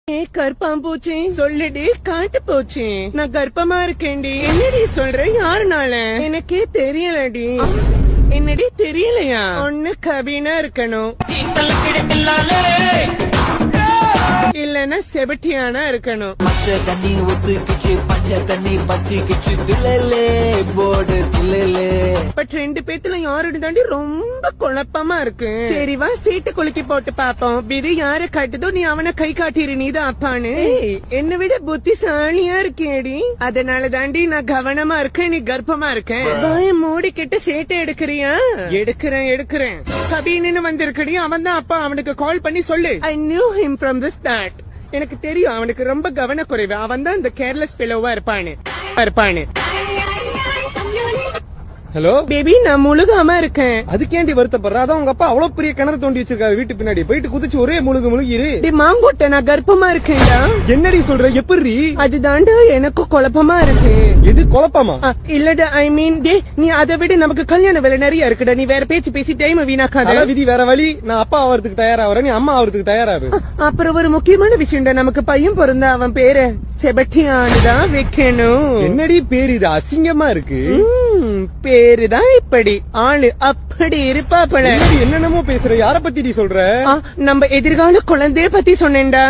கற்பாம்பூச்சி சொல்லுடி காட்டு போச்சு நான் கர்ப்பமா இருக்கேன்டி என்னடி சொல்ற யாருனால எனக்கே தெரியலடி என்னடி தெரியலையா ஒண்ணு கவினா இருக்கணும் இல்லன்னா செபட்டியானா இருக்கணும் தண்ணி ஒத்துக்கிச்சு பஞ்ச தண்ணி பத்திக்கிச்சு தில்லே போர்டு தில்லே பட் ரெண்டு பேத்துல யாரோட தாண்டி ரொம்ப குழப்பமா இருக்கு சரி வா சீட்டு குலுக்கி போட்டு பாப்போம் விதி யார காட்டுதோ நீ அவனை கை காட்டிரு நீதான் அப்பான்னு என்னை விட புத்திசாலியா இருக்கேடி அதனால தாண்டி நான் கவனமா இருக்கேன் நீ கர்ப்பமா இருக்கேன் பாய மூடிக்கிட்டு சேட்டை எடுக்கிறியா எடுக்கிறேன் கபீன்னு வந்திருக்கடி அவன் தான் அப்பா அவனுக்கு கால் பண்ணி சொல்லு I knew him from the start எனக்கு தெரியும் அவனுக்கு ரொம்ப கவனக்குறைவு அவன் தான் இந்த கேர்லெஸ் ஃபெலோவா இருப்பானு ஹலோ பேபி நான் முழுகாம இருக்கேன் அதுக்கேண்டி வருத்தப்படுற அதான் உங்க அப்பா அவ்வளவு பெரிய கிணறு தோண்டி வச்சிருக்காரு வீட்டு பின்னாடி போயிட்டு குதிச்சு ஒரே முழுகிரு மாங்கோட்ட நான் கர்ப்பமா இருக்கேன்டா என்னடி சொல்ற எப்படி அதுதாண்டா எனக்கு குழப்பமா இருக்கு இது குழப்பமா இல்லடா ஐ மீன் டே நீ அதை விட நமக்கு கல்யாண வேலை நிறைய இருக்குடா நீ வேற பேச்சு பேசி டைம் வீணாக்காத விதி வேற வழி நான் அப்பா ஆவறதுக்கு தயாராவற நீ அம்மா ஆவறதுக்கு தயாராகு அப்புறம் ஒரு முக்கியமான விஷயம்டா நமக்கு பையன் பிறந்தா அவன் பேரு செபட்டியானுதான் வைக்கணும் என்னடி பேர் இது அசிங்கமா இருக்கு பேருதான் இப்படி ஆளு அப்படி இருப்பா போல என்னென்னமோ பேசுற யார பத்தி நீ சொல்ற நம்ம எதிர்கால குழந்தைய பத்தி சொன்னேன்டா